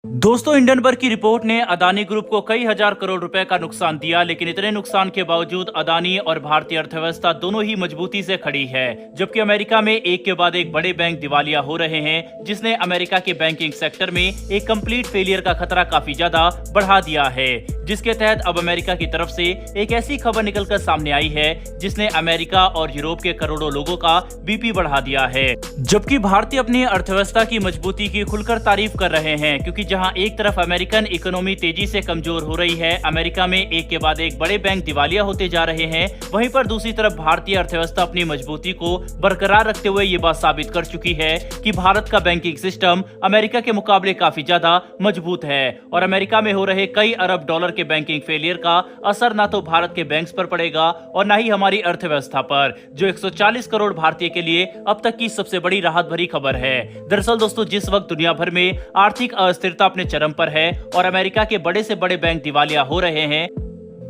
दोस्तों, हिंडनबर्ग की रिपोर्ट ने अदानी ग्रुप को कई हजार करोड़ रुपए का नुकसान दिया, लेकिन इतने नुकसान के बावजूद अदानी और भारतीय अर्थव्यवस्था दोनों ही मजबूती से खड़ी है। जबकि अमेरिका में एक के बाद एक बड़े बैंक दिवालिया हो रहे हैं, जिसने अमेरिका के बैंकिंग सेक्टर में एक कंप्लीट फेलियर का खतरा काफी ज्यादा बढ़ा दिया है। जिसके तहत अब अमेरिका की तरफ से एक ऐसी खबर निकलकर सामने आई है जिसने अमेरिका और यूरोप के करोड़ों लोगों का बीपी बढ़ा दिया है। जबकि भारतीय अपनी अर्थव्यवस्था की मजबूती की खुलकर तारीफ कर रहे हैं, क्योंकि जहां एक तरफ अमेरिकन इकोनॉमी तेजी से कमजोर हो रही है, अमेरिका में एक के बाद एक बड़े बैंक दिवालिया होते जा रहे हैं, वहीं पर दूसरी तरफ भारतीय अर्थव्यवस्था अपनी मजबूती को बरकरार रखते हुए ये बात साबित कर चुकी है कि भारत का बैंकिंग सिस्टम अमेरिका के मुकाबले काफी ज्यादा मजबूत है। और अमेरिका में हो रहे कई अरब डॉलर के बैंकिंग फेलियर का असर ना तो भारत के बैंक्स पर पड़ेगा और ना ही हमारी अर्थव्यवस्था पर, जो 140 करोड़ भारतीय के लिए अब तक की सबसे बड़ी राहत भरी खबर है। दरअसल दोस्तों, जिस वक्त दुनिया भर में आर्थिक अस्थिरता अपने चरम पर है और अमेरिका के बड़े से बड़े बैंक दिवालिया हो रहे हैं,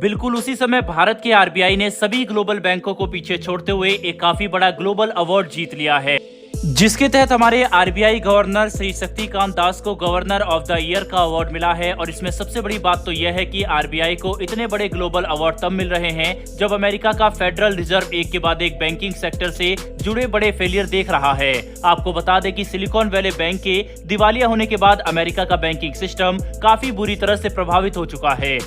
बिल्कुल उसी समय भारत के आरबीआई ने सभी ग्लोबल बैंकों को पीछे छोड़ते हुए एक काफी बड़ा ग्लोबल अवार्ड जीत लिया है, जिसके तहत हमारे आरबीआई गवर्नर श्री शक्तिकांत दास को गवर्नर ऑफ द ईयर का अवार्ड मिला है। और इसमें सबसे बड़ी बात तो यह है कि आरबीआई को इतने बड़े ग्लोबल अवार्ड तब मिल रहे हैं जब अमेरिका का फेडरल रिजर्व एक के बाद एक बैंकिंग सेक्टर से जुड़े बड़े फेलियर देख रहा है। आपको बता दें कि सिलिकॉन वैली बैंक के दिवालिया होने के बाद अमेरिका का बैंकिंग सिस्टम काफी बुरी तरह से प्रभावित हो चुका है।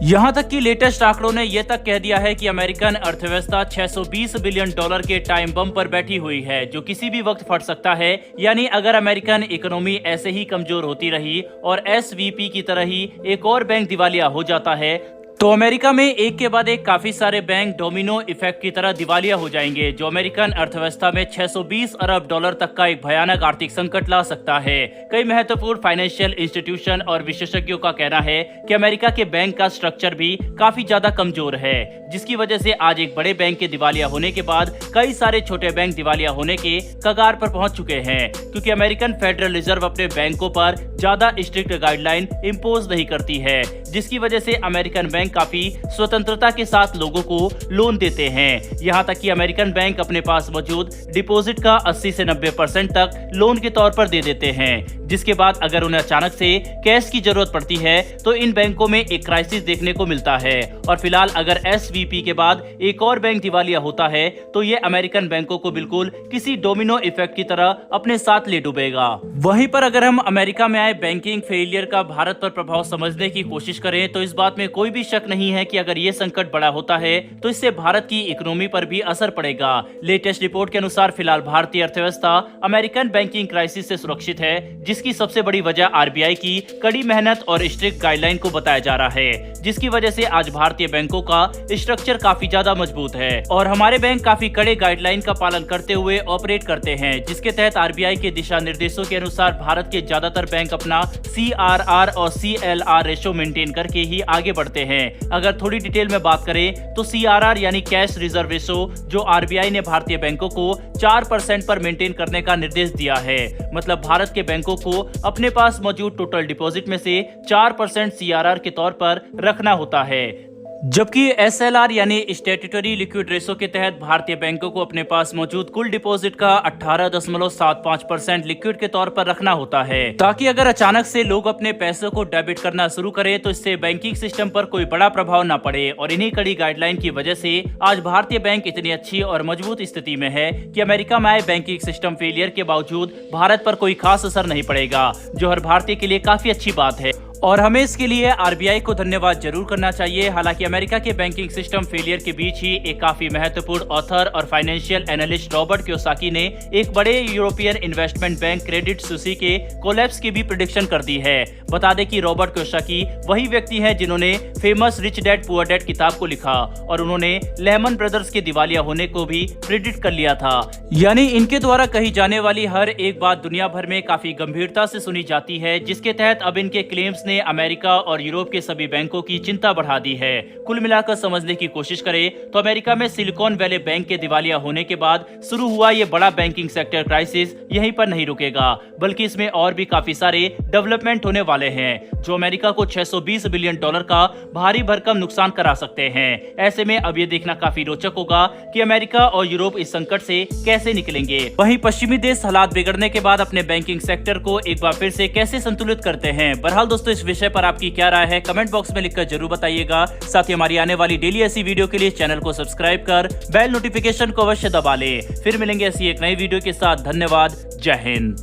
यहाँ तक कि लेटेस्ट आंकड़ों ने यह तक कह दिया है कि अमेरिकन अर्थव्यवस्था 620 बिलियन डॉलर के टाइम बम पर बैठी हुई है, जो किसी भी वक्त फट सकता है। यानी अगर अमेरिकन इकोनॉमी ऐसे ही कमजोर होती रही और एसवीपी की तरह ही एक और बैंक दिवालिया हो जाता है, तो अमेरिका में एक के बाद एक काफी सारे बैंक डोमिनो इफेक्ट की तरह दिवालिया हो जाएंगे, जो अमेरिकन अर्थव्यवस्था में 620 अरब डॉलर तक का एक भयानक आर्थिक संकट ला सकता है। कई महत्वपूर्ण फाइनेंशियल इंस्टीट्यूशन और विशेषज्ञों का कहना है कि अमेरिका के बैंक का स्ट्रक्चर भी काफी ज्यादा कमजोर है, जिसकी वजह से आज एक बड़े बैंक के दिवालिया होने के बाद कई सारे छोटे बैंक दिवालिया होने के कगार पर पहुंच चुके हैं, क्योंकि अमेरिकन फेडरल रिजर्व अपने बैंकों पर ज्यादा स्ट्रिक्ट गाइडलाइन इम्पोज नहीं करती है, जिसकी वजह से अमेरिकन बैंक काफी स्वतंत्रता के साथ लोगों को लोन देते हैं। यहां तक कि अमेरिकन बैंक अपने पास मौजूद डिपॉजिट का 80 से 90% तक लोन के तौर पर दे देते हैं, जिसके बाद अगर उन्हें अचानक से कैश की जरूरत पड़ती है तो इन बैंकों में एक क्राइसिस देखने को मिलता है। और फिलहाल अगर एसवीपी के बाद एक और बैंक दिवालिया होता है तो ये अमेरिकन बैंकों को बिल्कुल किसी डोमिनो इफेक्ट की तरह अपने साथ ले डूबेगा। वहीं पर अगर हम अमेरिका में आए बैंकिंग फेलियर का भारत पर प्रभाव समझने की कोशिश करें तो इस बात में कोई भी शक नहीं है कि अगर ये संकट बड़ा होता है तो इससे भारत की इकोनॉमी पर भी असर पड़ेगा। लेटेस्ट रिपोर्ट के अनुसार फिलहाल भारतीय अर्थव्यवस्था अमेरिकन बैंकिंग क्राइसिस से सुरक्षित है, जिसकी सबसे बड़ी वजह आरबीआई की कड़ी मेहनत और स्ट्रिक्ट गाइडलाइन को बताया जा रहा है, जिसकी वजह से आज भारतीय बैंकों का स्ट्रक्चर काफी ज्यादा मजबूत है और हमारे बैंक काफी कड़े गाइडलाइन का पालन करते हुए ऑपरेट करते हैं, जिसके तहत आरबीआई के दिशा निर्देशों के अनुसार भारत के ज्यादातर बैंक अपना सीआरआर और सीएलआर रेशो मेंटेन करके ही आगे बढ़ते हैं। अगर थोड़ी डिटेल में बात करें तो सीआरआर यानी कैश रिजर्व रेशो, जो आरबीआई ने भारतीय बैंकों को 4% पर मेंटेन करने का निर्देश दिया है, मतलब भारत के बैंकों को अपने पास मौजूद टोटल डिपॉजिट में से 4% सीआरआर के तौर पर रखना होता है। जबकि एसएलआर यानी स्टैट्यूटरी लिक्विड रेशो के तहत भारतीय बैंकों को अपने पास मौजूद कुल डिपॉजिट का 18.75% लिक्विड के तौर पर रखना होता है, ताकि अगर अचानक से लोग अपने पैसों को डेबिट करना शुरू करें तो इससे बैंकिंग सिस्टम पर कोई बड़ा प्रभाव न पड़े। और इन्हीं कड़ी गाइडलाइन की वजह से आज भारतीय बैंक इतनी अच्छी और मजबूत स्थिति में है कि अमेरिका में आए बैंकिंग सिस्टम फेलियर के बावजूद भारत पर कोई खास असर नहीं पड़ेगा, जो हर भारतीय के लिए काफी अच्छी बात है और हमें इसके लिए आरबीआई को धन्यवाद जरूर करना चाहिए। हालांकि अमेरिका के बैंकिंग सिस्टम फेलियर के बीच ही एक काफी महत्वपूर्ण ऑथर और फाइनेंशियल एनालिस्ट रॉबर्ट कियोसाकी ने एक बड़े European investment bank Credit Suisse के कोलैप्स की भी प्रेडिक्शन कर दी है। बता दें कि रॉबर्ट कियोसाकी वही व्यक्ति हैं जिन्होंने famous rich dad poor dad किताब को लिखा और उन्होंने लेहमन ब्रदर्स के दिवालिया होने को भी प्रेडिक्ट कर लिया था। यानी इनके द्वारा कही जाने वाली हर एक बात दुनिया भर में काफी गंभीरता से सुनी जाती है, जिसके तहत अब इनके क्लेम्स ने अमेरिका और यूरोप के सभी बैंकों की चिंता बढ़ा दी है। कुल मिलाकर समझने की कोशिश करें तो अमेरिका में सिलिकॉन वैली बैंक के दिवालिया होने के बाद शुरू हुआ ये बड़ा बैंकिंग सेक्टर क्राइसिस यहीं पर नहीं रुकेगा, बल्कि इसमें और भी काफी सारे डेवलपमेंट होने वाले हैं जो अमेरिका को $620 बिलियन का भारी भरकम नुकसान करा सकते हैं। ऐसे में अब ये देखना काफी रोचक होगा कि अमेरिका और यूरोप इस संकट से कैसे निकलेंगे। वहीं पश्चिमी देश हालात बिगड़ने के बाद अपने बैंकिंग सेक्टर को एक बार फिर से कैसे संतुलित करते हैं। बहरहाल दोस्तों, इस विषय पर आपकी क्या राय है कमेंट बॉक्स में लिखकर जरूर बताइएगा। साथ ही हमारी आने वाली डेली ऐसी वीडियो के लिए चैनल को सब्सक्राइब कर बेल नोटिफिकेशन को अवश्य दबा ले। फिर मिलेंगे ऐसी एक नई वीडियो के साथ। धन्यवाद। जय हिंद।